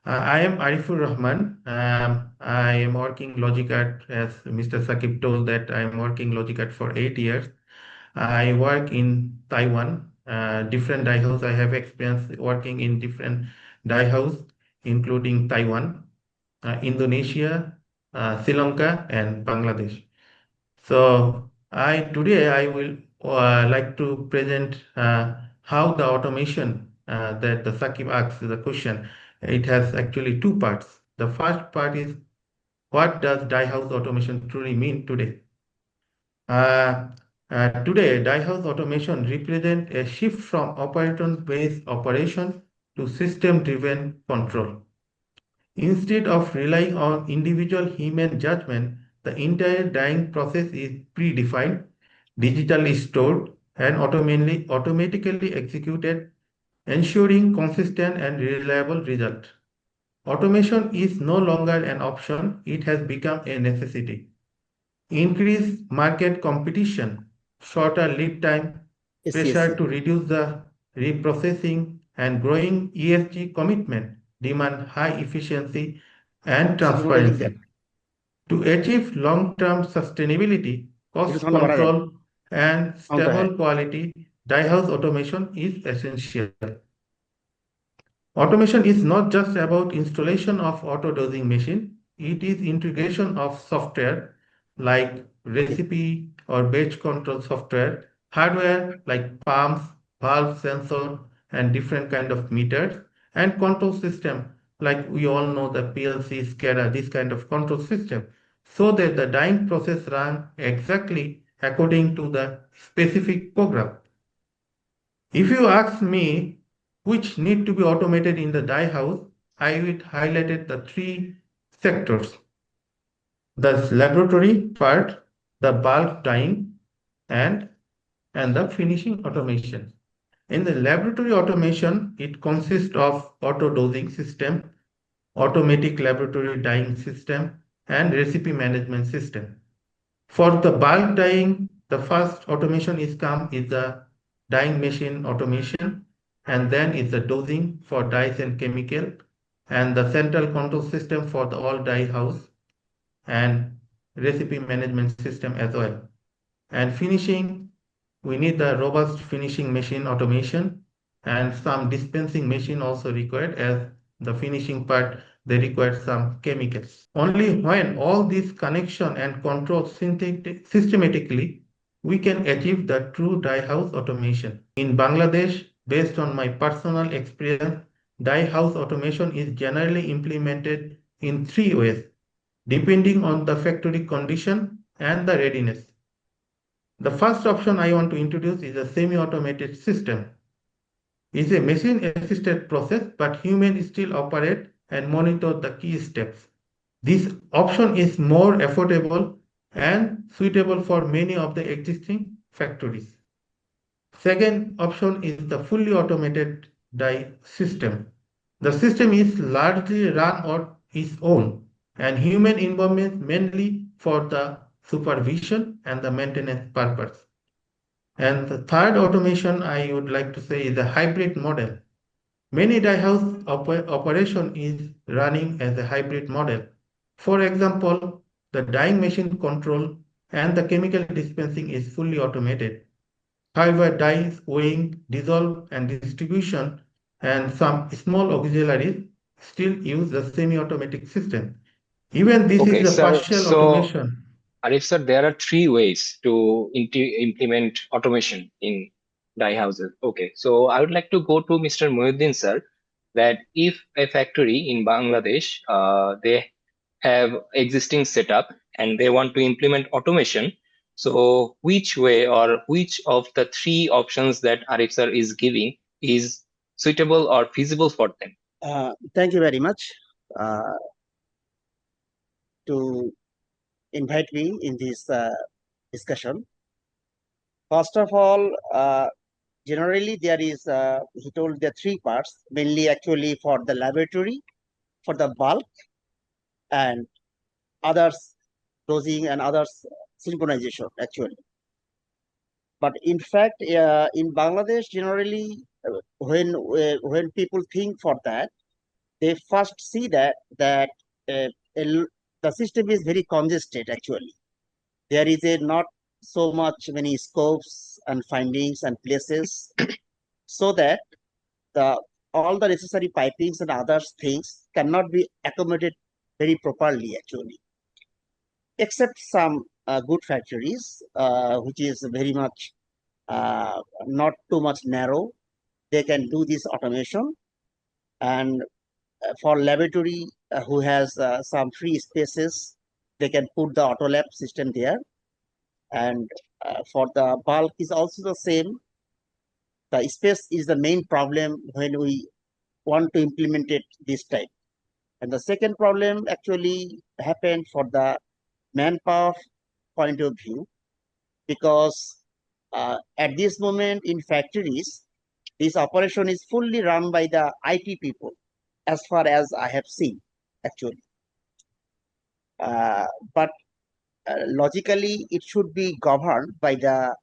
I am Arifur Rahman. I am working Logic Art, as Mr. Sakib told that I am working Logic Art for 8 years. I work in Taiwan, different dye house. I have experience working in different dye house, including Taiwan, Indonesia, Sri Lanka, and Bangladesh. So today I will like to present how the automation that the Sakib asks the question. It has actually two parts. The first part is what does dye house automation truly mean today? Uh, Today, dye house automation represents a shift from operator-based operation to system-driven control. Instead of relying on individual human judgment, the entire dyeing process is predefined, digitally stored, and automatically executed, ensuring consistent and reliable result. Automation is no longer an option, it has become a necessity. Increased market competition, shorter lead time, Yes, pressure to reduce the reprocessing, and growing ESG commitment demand high efficiency and transparency. To achieve long-term sustainability, cost control, and stable quality, dyehouse automation is essential. Automation is not just about installation of auto-dosing machine, it is integration of software like recipe or batch control software, hardware like pumps, valve sensor, and different kind of meters, and control system like we all know the PLC, SCADA, this kind of control system, so that the dyeing process runs exactly according to the specific program. If you ask me which need to be automated in the dye house, I would highlighted the three sectors: the laboratory part, the bulk dyeing, and the finishing automation. In the laboratory automation, it consists of auto dosing system, automatic laboratory dyeing system, and recipe management system. For the bulk dyeing, the first automation is the dyeing machine automation, and then is the dosing for dyes and chemical, and the central control system for the all dye house, and recipe management system as well. And finishing, we need the robust finishing machine automation, and some dispensing machine also required, as the finishing part they require some chemicals. Only when all these connection and control systematically, we can achieve the true dye house automation. In Bangladesh, based on my personal experience, dye house automation is generally implemented in three ways, depending on the factory condition and the readiness. The first option I want to introduce is a semi-automated system. It's a machine-assisted process, but humans still operate and monitor the key steps. This option is more affordable and suitable for many of the existing factories. Second option is the fully automated dye system. The system is largely run on its own, and human involvement mainly for the supervision and the maintenance purpose. And the third automation I would like to say is a hybrid model. Many dye house operation is running as a hybrid model. For example, the dyeing machine control and the chemical dispensing is fully automated. However, dyes, weighing, dissolve, and distribution, and some small auxiliaries still use the semi-automatic system. Even this is a sir. partial automation. Arif sir, there are three ways to implement automation in dye houses. Okay, so I would like to go to Mr. Mohiuddin sir, that if a factory in Bangladesh, they have existing setup and they want to implement automation, so which way or which of the three options that Arif sir is giving is suitable or feasible for them? Thank you very much to invite me in this discussion. First of all, generally there is, he told there are three parts, mainly actually for the laboratory, for the bulk, and others dosing and others synchronization actually. But in fact, in Bangladesh, generally, when people think for that, they first see that the system is very congested actually. There is not so much many scopes and findings and places, so that the all the necessary pipings and other things cannot be accommodated very properly actually, except some good factories which is very much not too much narrow. They can do this automation, and for laboratory who has some free spaces, they can put the auto lab system there. And for the bulk is also the same. The space is the main problem when we want to implement it this type. And the second problem actually happened for the manpower point of view, because at this moment in factories, this operation is fully run by the IT people, as far as I have seen actually. But logically, it should be governed by the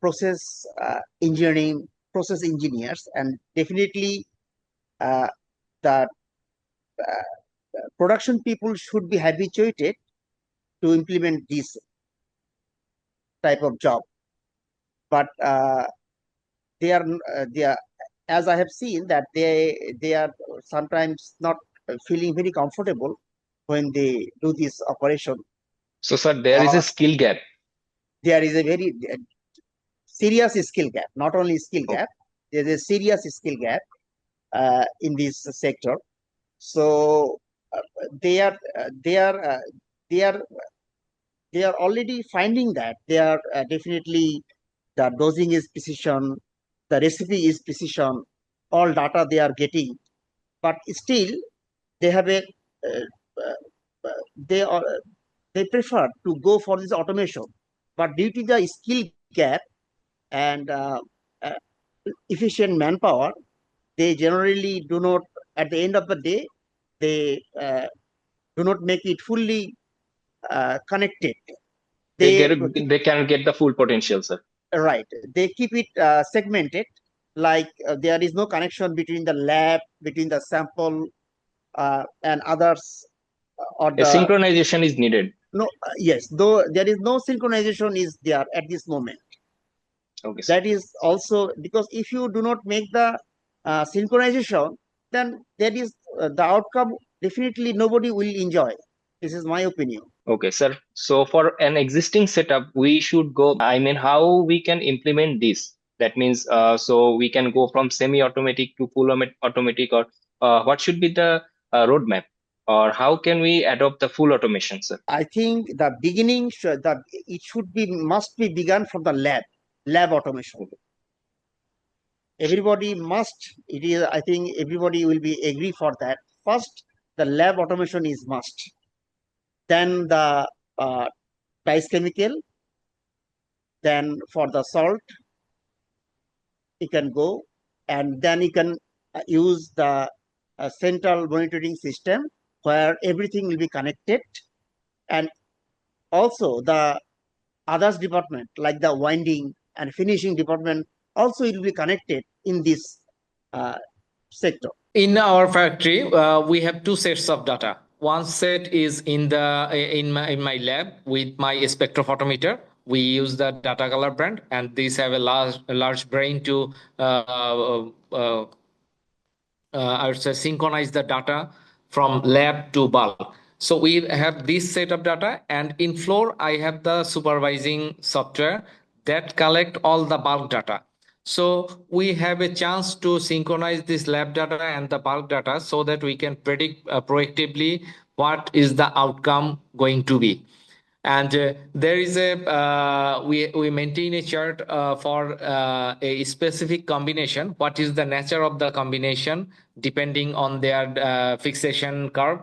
process engineers, and definitely the production people should be habituated to implement this type of job. But they are, as I have seen, that they are sometimes not feeling very comfortable when they do this operation. So, sir, there is a skill gap. There is a very serious skill gap. Not only skill gap, there is a serious skill gap in this sector. So they are already finding that they are definitely, the dosing is precision, the recipe is precision, all data they are getting, but still they have a they prefer to go for this automation. But due to the skill gap and efficient manpower, they generally do not, at the end of the day, they do not make it fully connected. They cannot get the full potential, sir. Right. They keep it segmented, like there is no connection between the lab, between the sample and others. Or A synchronization is needed. No, yes, though there is no synchronization is there at this moment. Okay, sir. That is also because if you do not make the synchronization, then there is the outcome definitely nobody will enjoy. This is my opinion. Okay, sir. So for an existing setup, we should go, I mean, how we can implement this? That means, so we can go from semi-automatic to full automatic, or what should be the roadmap? Or how can we adopt the full automation, sir? I think the beginning must be begun from the lab automation. Everybody must, it is, I think everybody will be agree for that. First, the lab automation is must. Then the dice chemical, then for the salt, you can go, and then you can use the central monitoring system where everything will be connected, and also the others department like the winding and finishing department also will be connected in this sector. In our factory, we have two sets of data. One set is in my lab with my spectrophotometer. We use the data color brand, and these have a large brain to I would say synchronize the data from lab to bulk. So we have this set of data, and in floor I have the supervising software that collect all the bulk data. So we have a chance to synchronize this lab data and the bulk data so that we can predict proactively what is the outcome going to be. And there is we maintain a chart for a specific combination. What is the nature of the combination depending on their fixation curve,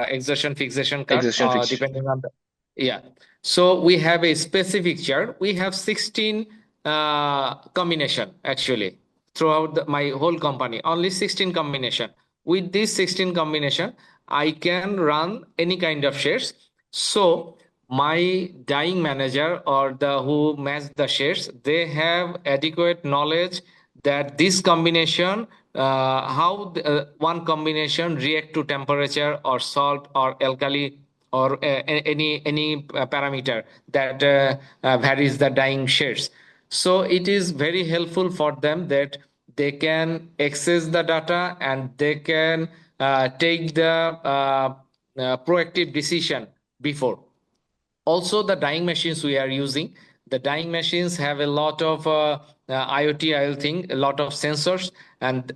exertion fixation curve, depending on the, yeah. So we have a specific chart. We have 16 combination actually throughout my whole company, only 16 combination. With this 16 combination, I can run any kind of shares. So my dyeing manager or the who match the shares, they have adequate knowledge that this combination how one combination react to temperature or salt or alkali or any parameter that varies the dyeing shades. So it is very helpful for them that they can access the data and they can take the proactive decision before. Also, the dyeing machines we are using, the dyeing machines have a lot of IoT, I think, a lot of sensors, and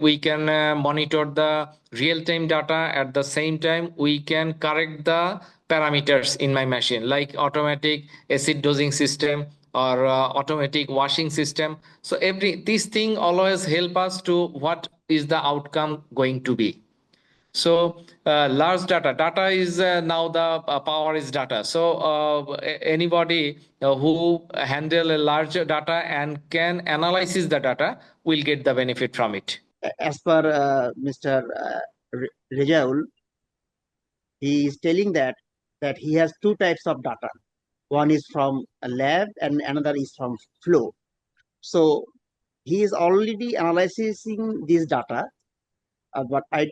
we can monitor the real time data. At the same time, we can correct the parameters in my machine, like automatic acid dosing system or automatic washing system. So this thing always help us to what is the outcome going to be. So large data is now the power is data. So anybody who handle a large data and can analyze the data will get the benefit from it. As per Mr. Rezaul, he is telling that he has two types of data. One is from a lab and another is from flow. So he is already analyzing this data, but I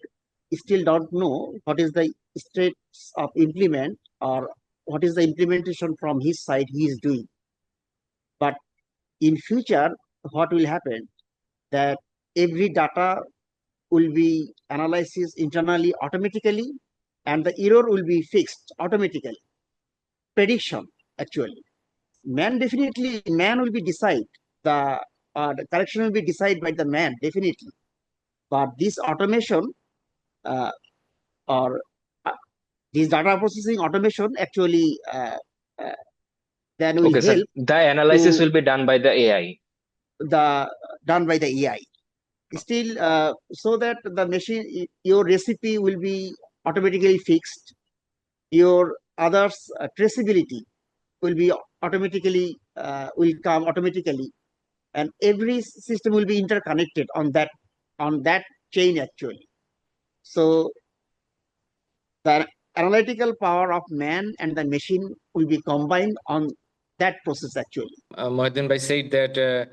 still don't know what is the status of implement or what is the implementation from his side he is doing. But in future, what will happen that every data will be analyzed internally automatically and the error will be fixed automatically. Prediction, actually. Man will be decide. The correction will be decided by the man, definitely. But this automation or this data processing automation actually then will Okay, help. so the analysis to will be done by the AI. Done by the AI. Still, so that the machine, your recipe will be automatically fixed. Your others traceability will be automatically will come automatically, and every system will be interconnected on that chain actually. So the analytical power of man and the machine will be combined on that process actually. Mohiuddin Bhai said that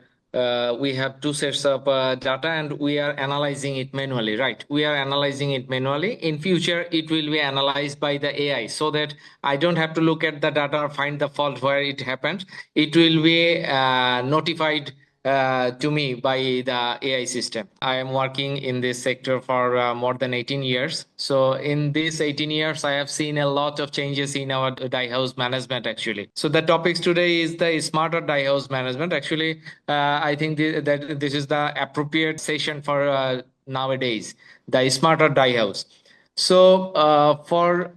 we have two sets of data and we are analyzing it manually, right? We are analyzing it manually. In future, it will be analyzed by the AI so that I don't have to look at the data or find the fault where it happened. It will be notified to me by the AI system. I am working in this sector for more than 18 years. So in these 18 years, I have seen a lot of changes in our Dyehouse management actually. So the topics today is the smarter Dyehouse management. Actually, I think that this is the appropriate session for nowadays, the smarter Dyehouse. So for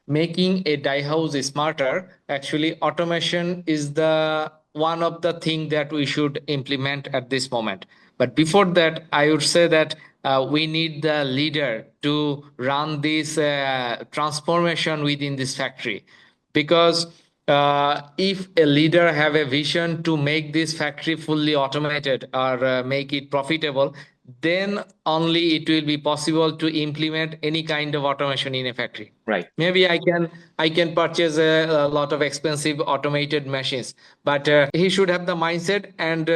making a Dyehouse smarter, actually automation is the one of the thing that we should implement at this moment. But before that, I would say that we need the leader to run this transformation within this factory, because if a leader have a vision to make this factory fully automated or make it profitable, then only it will be possible to implement any kind of automation in a factory. Right. Maybe I can purchase a lot of expensive automated machines, but he should have the mindset. And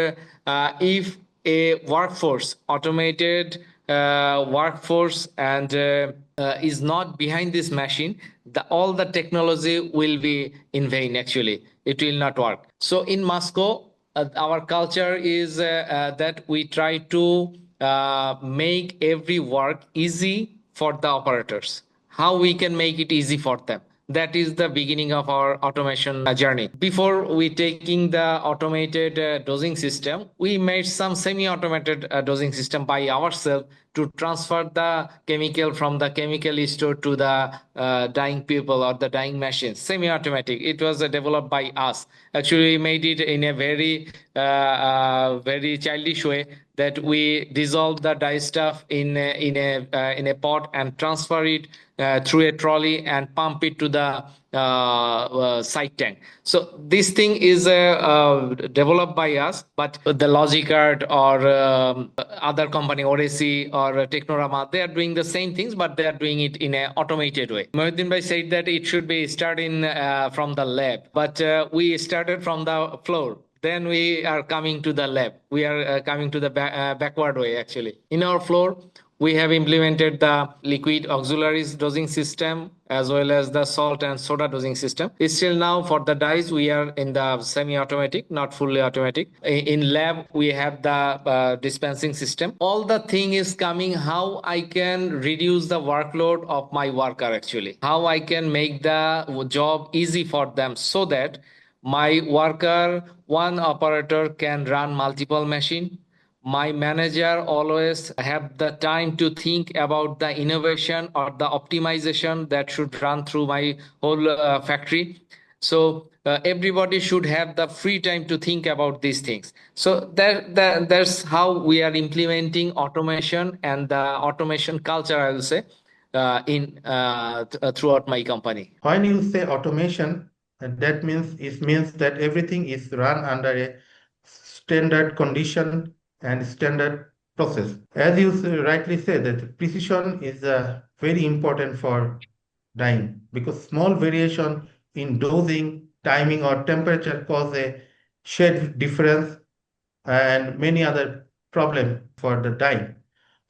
if a workforce, automated workforce, and is not behind this machine, all the technology will be in vain. Actually, it will not work. So in Masco, our culture is that we try to make every work easy for the operators. How we can make it easy for them, that is the beginning of our automation journey. Before we taking the automated dosing system, we made some semi-automated dosing system by ourselves to transfer the chemical from the chemical store to the dyeing people or the dyeing machines. Semi-automatic. It was developed by us. Actually, we made it in a very childish way, that we dissolve the dye stuff in a pot and transfer it through a trolley and pump it to the side tank. So this thing is developed by us, but the Logicart or other company, Oracy or Technorama, they are doing the same things, but they are doing it in an automated way. Mohiuddin Bhai said that it should be starting from the lab, but we started from the floor. then we are coming to the lab. We are coming to the backward way, actually. In our floor, we have implemented the liquid auxiliaries dosing system as well as the salt and soda dosing system. Still now for the dyes, we are in the semi-automatic, not fully automatic. In lab, we have the dispensing system. All the thing is coming how I can reduce the workload of my worker, actually. How I can make the job easy for them so that my worker, one operator can run multiple machine. My manager always have the time to think about the innovation or the optimization that should run through my whole factory. So everybody should have the free time to think about these things. So that's how we are implementing automation and the automation culture, I will say, throughout my company. When you say automation, that means that everything is run under a standard condition and standard process. As you rightly say, that precision is very important for dyeing because small variation in dosing, timing, or temperature cause a shade difference and many other problems for the dye.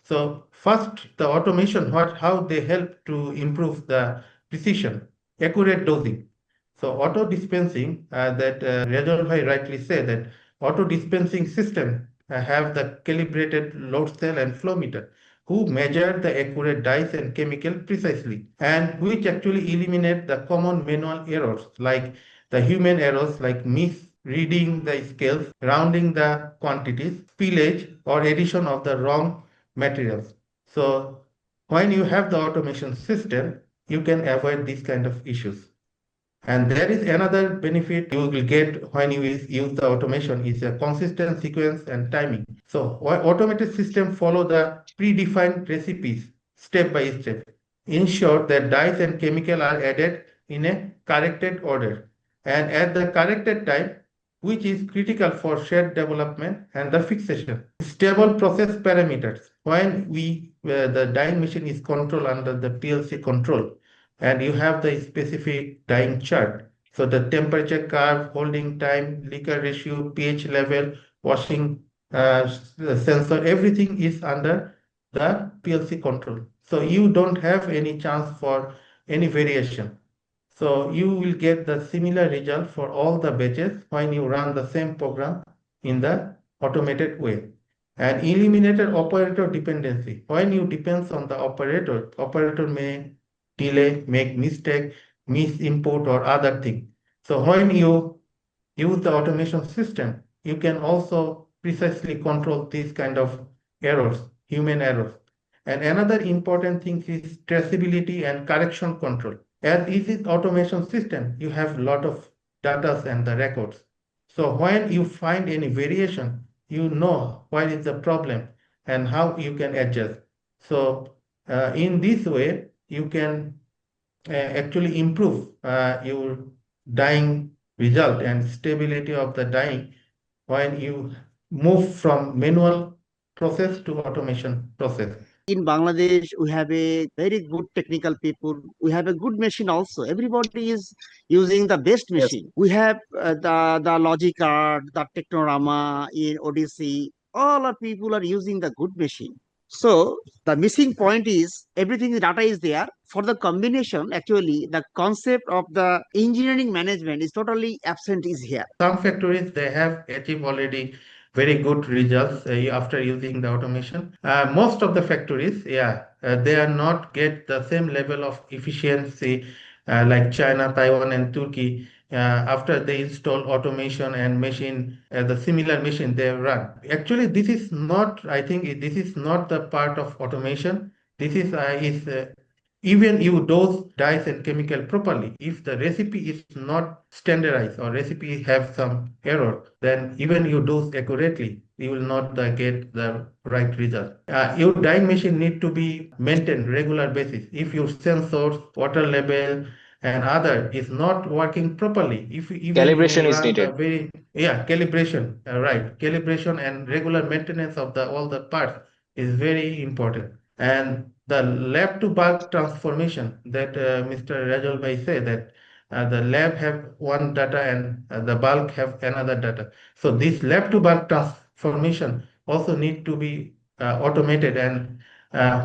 So first, the automation, how they help to improve the precision, accurate dosing. So auto dispensing, that Rezaul bhai rightly said that auto dispensing system have the calibrated load cell and flow meter who measure the accurate dyes and chemical precisely and which actually eliminate the common manual errors like the human errors like misreading the scales, rounding the quantities, spillage or addition of the wrong materials. So when you have the automation system, you can avoid these kind of issues. And there is another benefit you will get when you use the automation is a consistent sequence and timing. So automated system follow the predefined recipes step by step. Ensure that dyes and chemical are added in a corrected order and at the corrected time, which is critical for shade development and the fixation. Stable process parameters. When the dyeing machine is controlled under the PLC control, and you have the specific dyeing chart. So the temperature curve, holding time, liquor ratio, pH level, washing sensor, everything is under the PLC control. So you don't have any chance for any variation. So you will get the similar result for all the batches when you run the same program in the automated way. And eliminated operator dependency. When you depends on the operator may delay, make mistake, miss input or other thing. So when you use the automation system, you can also precisely control these kind of errors, human errors. And another important thing is traceability and correction control. As is automation system, you have a lot of data and the records. So when you find any variation, you know what is the problem and how you can adjust. So in this way, you can actually improve your dyeing result and stability of the dyeing when you move from manual process to automation process. In Bangladesh, we have a very good technical people. We have a good machine also. Everybody is using the best Yes. machine. We have the Logic Art, the Technorama in Odyssey. All our people are using the good machine. So the missing point is everything the data is there. For the combination, actually, the concept of the engineering management is totally absent is here. Some factories they have achieved already very good results after using the automation. Most of the factories, they are not get the same level of efficiency like China, Taiwan, and Turkey. After they install automation and machine, the similar machine they run. Actually, this is not. I think this is not the part of automation. This is even you dose dyes and chemical properly, if the recipe is not standardized or recipe have some error, then even you dose accurately, you will not get the right result. Your dyeing machine need to be maintained regular basis. If your sensors, water level, and other is not working properly, if even you Calibration is run the needed. calibration, right, calibration and regular maintenance of the all the parts is very important. And the lab to bulk transformation that Mr. Rezaul bhai said that the lab have one data and the bulk have another data. So this lab to bulk transformation also need to be automated, and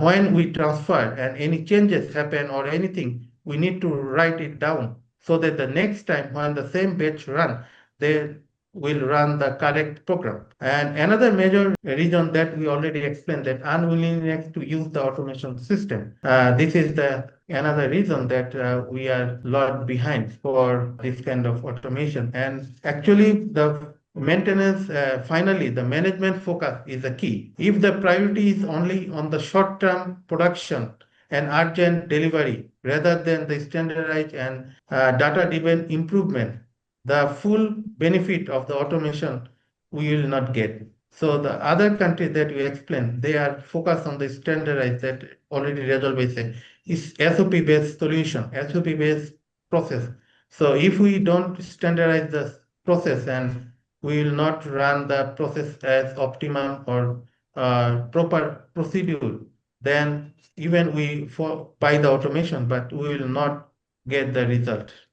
when we transfer and any changes happen or anything, we need to write it down so that the next time when the same batch run, they will run the correct program. And another major reason that we already explained, that unwillingness to use the automation system. This is the another reason that we are lot behind for this kind of automation. And actually the maintenance, finally, the management focus is the key. If the priority is only on the short-term production and urgent delivery rather than the standardized and data-driven improvement, the full benefit of the automation we will not get. So the other countries that we explained, they are focused on the standardized, that already Rezaul Bhai said, is SOP-based solution, SOP-based process. So if we don't standardize the process, and we will not run the process as optimum or proper procedure, then even we buy the automation, but we will not get the result.